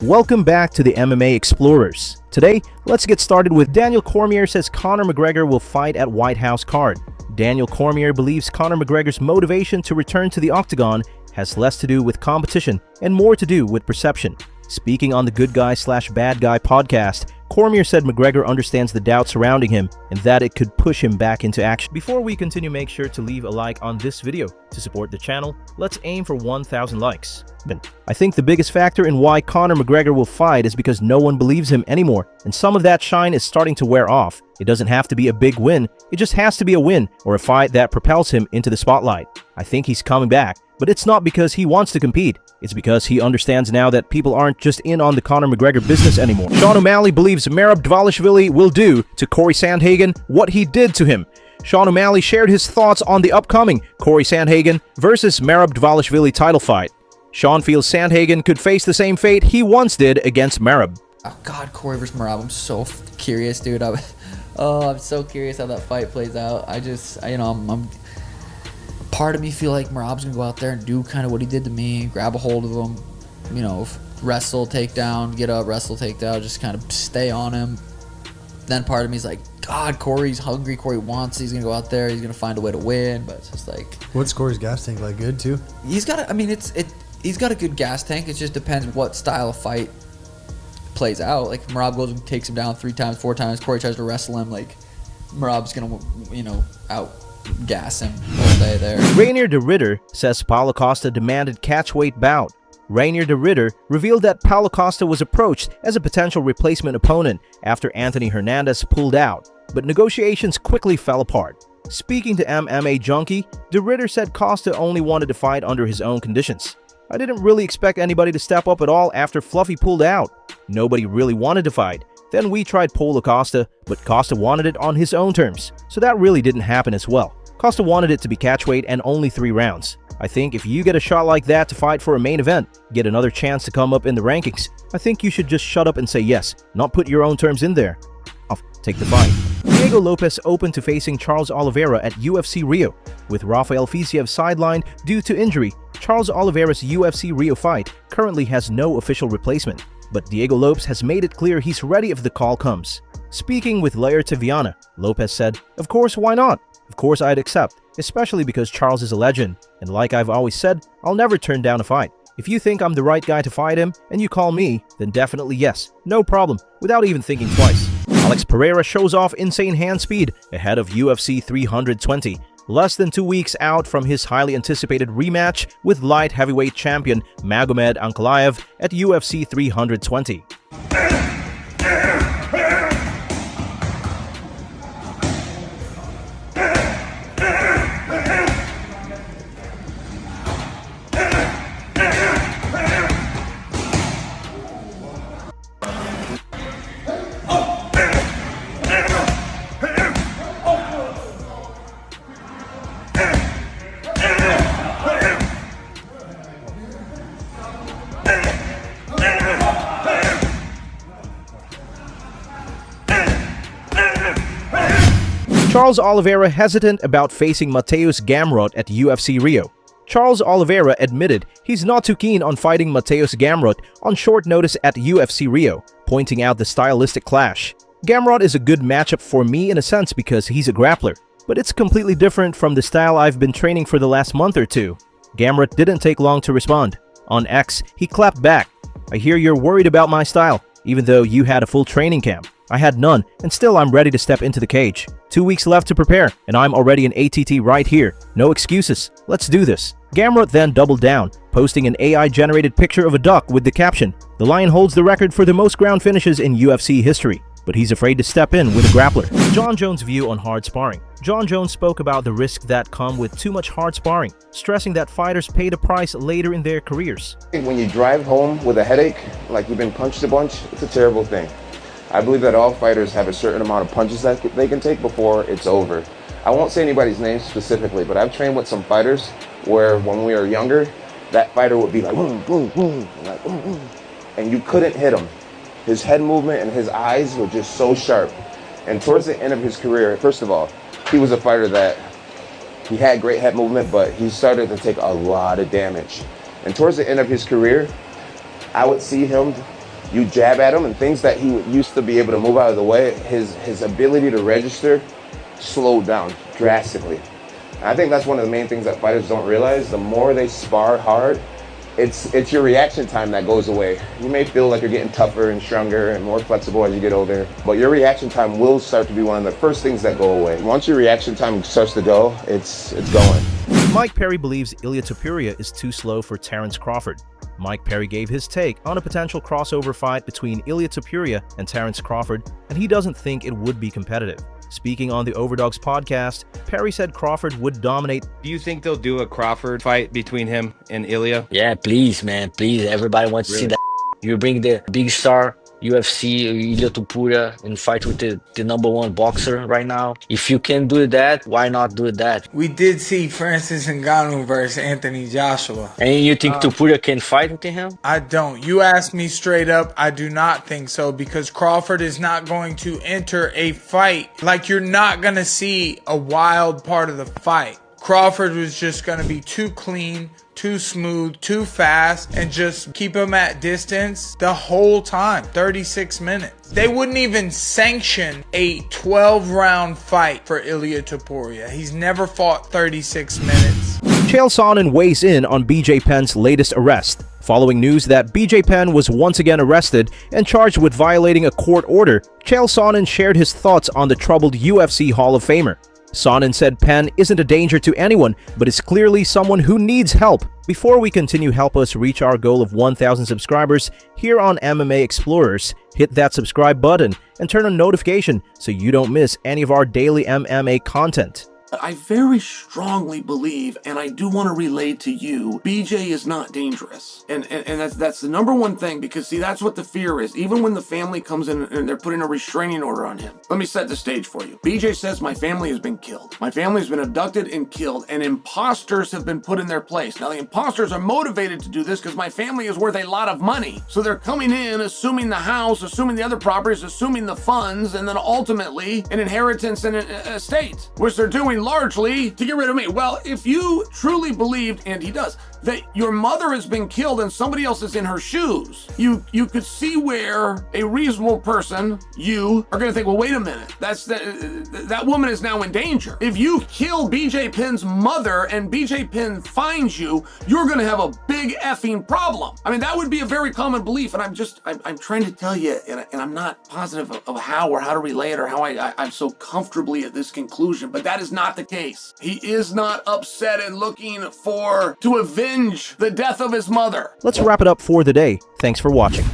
Welcome back to the MMA Explorers. Today, let's get started with Daniel Cormier says Conor McGregor will fight at White House card. Daniel Cormier believes Conor McGregor's motivation to return to the octagon has less to do with competition and more to do with perception. Speaking on the Good Guy/Bad Guy podcast, Cormier said McGregor understands the doubt surrounding him and that it could push him back into action. Before we continue, make sure to leave a like on this video. To support the channel, let's aim for 1,000 likes. I think the biggest factor in why Conor McGregor will fight is because no one believes him anymore, and some of that shine is starting to wear off. It doesn't have to be a big win, it just has to be a win or a fight that propels him into the spotlight. I think he's coming back, but it's not because he wants to compete. It's because he understands now that people aren't just in on the Conor McGregor business anymore. Sean O'Malley believes Merab Dvalishvili will do to Cory Sandhagen what he did to him. Sean O'Malley shared his thoughts on the upcoming Cory Sandhagen versus Merab Dvalishvili title fight. Sean feels Sandhagen could face the same fate he once did against Merab. Oh God, Cory versus Merab. I'm so curious, dude. I'm so curious how that fight plays out. I'm part of me feel like Merab's gonna go out there and do kind of what he did to me, grab a hold of him, wrestle, takedown, get up, wrestle, takedown, just kind of stay on him. Then part of me is like, God, Cory's hungry. Cory wants it. He's gonna go out there. He's gonna find a way to win. But it's just like, what's Cory's gas tank like? Good too. He's got. He's got a good gas tank. It just depends what style of fight plays out. Like Merab goes and takes him down 3 times, 4 times. Cory tries to wrestle him. Like Merab's gonna, out gas him all day there. Reinier the Ritter says Paulo Costa demanded catchweight bout. Reinier the Ritter revealed that Paulo Costa was approached as a potential replacement opponent after Anthony Hernandez pulled out, but negotiations quickly fell apart. Speaking to MMA Junkie, the Ritter said Costa only wanted to fight under his own conditions. I didn't really expect anybody to step up at all after Fluffy pulled out. Nobody really wanted to fight. Then we tried Paulo Costa, but Costa wanted it on his own terms, so that really didn't happen as well. Costa wanted it to be catchweight and only 3 rounds. I think if you get a shot like that to fight for a main event, get another chance to come up in the rankings, I think you should just shut up and say yes, not put your own terms in there. I'll take the fight. Diego Lopes open to facing Charles Oliveira at UFC Rio. With Rafael Fiziev sidelined due to injury, Charles Oliveira's UFC Rio fight currently has no official replacement, but Diego Lopes has made it clear he's ready if the call comes. Speaking with Lair Tiviana, Lopes said, "Of course, why not? Of course I'd accept, especially because Charles is a legend, and like I've always said, I'll never turn down a fight. If you think I'm the right guy to fight him, and you call me, then definitely yes, no problem, without even thinking twice." Alex Pereira shows off insane hand speed ahead of UFC 320, less than 2 weeks out from his highly anticipated rematch with light heavyweight champion Magomed Ankalaev at UFC 320. Charles Oliveira hesitant about facing Mateusz Gamrot at UFC Rio. Charles Oliveira admitted he's not too keen on fighting Mateusz Gamrot on short notice at UFC Rio, pointing out the stylistic clash. Gamrot is a good matchup for me in a sense because he's a grappler, but it's completely different from the style I've been training for the last month or two. Gamrot didn't take long to respond. On X, he clapped back. "I hear you're worried about my style, even though you had a full training camp. I had none, and still I'm ready to step into the cage. 2 weeks left to prepare, and I'm already an ATT right here. No excuses. Let's do this." Gamrot then doubled down, posting an AI-generated picture of a duck with the caption, "The Lion holds the record for the most ground finishes in UFC history, but he's afraid to step in with a grappler." Jon Jones' view on hard sparring. Jon Jones spoke about the risks that come with too much hard sparring, stressing that fighters pay the price later in their careers. When you drive home with a headache, like you've been punched a bunch, it's a terrible thing. I believe that all fighters have a certain amount of punches that they can take before it's over. I won't say anybody's name specifically, but I've trained with some fighters where when we were younger, that fighter would be like, boom, boom, boom, like, boom, boom, and you couldn't hit him. His head movement and his eyes were just so sharp. And towards the end of his career, first of all, he was a fighter that he had great head movement, but he started to take a lot of damage. And towards the end of his career, I would see him You jab at him, and things that he used to be able to move out of the way, his ability to register slowed down drastically. And I think that's one of the main things that fighters don't realize. The more they spar hard, it's your reaction time that goes away. You may feel like you're getting tougher and stronger and more flexible as you get older, but your reaction time will start to be one of the first things that go away. Once your reaction time starts to go, it's going. Mike Perry believes Ilia Topuria is too slow for Terence Crawford. Mike Perry gave his take on a potential crossover fight between Ilia Topuria and Terence Crawford, and he doesn't think it would be competitive. Speaking on the Overdogs podcast, Perry said Crawford would dominate. Do you think they'll do a Crawford fight between him and Ilia? Yeah, please, man, please. Everybody wants to see that. You bring the big star UFC, Ilia Topuria, and fight with the #1 boxer right now. If you can do that, why not do that? We did see Francis Ngannou versus Anthony Joshua. And you think Topuria can fight with him? I don't. You asked me straight up. I do not think so, because Crawford is not going to enter a fight. Like, you're not going to see a wild part of the fight. Crawford was just going to be too clean, too smooth, too fast, and just keep him at distance the whole time, 36 minutes. They wouldn't even sanction a 12-round fight for Ilia Topuria. He's never fought 36 minutes. Chael Sonnen weighs in on BJ Penn's latest arrest. Following news that BJ Penn was once again arrested and charged with violating a court order, Chael Sonnen shared his thoughts on the troubled UFC Hall of Famer. Sonnen said Penn isn't a danger to anyone, but is clearly someone who needs help. Before we continue, help us reach our goal of 1,000 subscribers here on MMA Explorers. Hit that subscribe button and turn on notification so you don't miss any of our daily MMA content. I very strongly believe, and I do want to relay to you, BJ is not dangerous. And that's the #1 thing, because see, that's what the fear is. Even when the family comes in and they're putting a restraining order on him. Let me set the stage for you. BJ says, my family has been killed. My family has been abducted and killed, and imposters have been put in their place. Now, the imposters are motivated to do this because my family is worth a lot of money. So they're coming in, assuming the house, assuming the other properties, assuming the funds, and then ultimately an inheritance and an estate, which they're doing largely to get rid of me. Well, if you truly believed, and he does, that your mother has been killed and somebody else is in her shoes, you could see where a reasonable person, you, are going to think, well, wait a minute, that woman is now in danger. If you kill BJ Penn's mother and BJ Penn finds you, you're going to have a big effing problem. I mean, that would be a very common belief, and I'm trying to tell you, and I'm not positive of how to relay it, or how I'm so comfortably at this conclusion, but that is not the case. He is not upset and looking to avenge the death of his mother. Let's wrap it up for the day. Thanks for watching.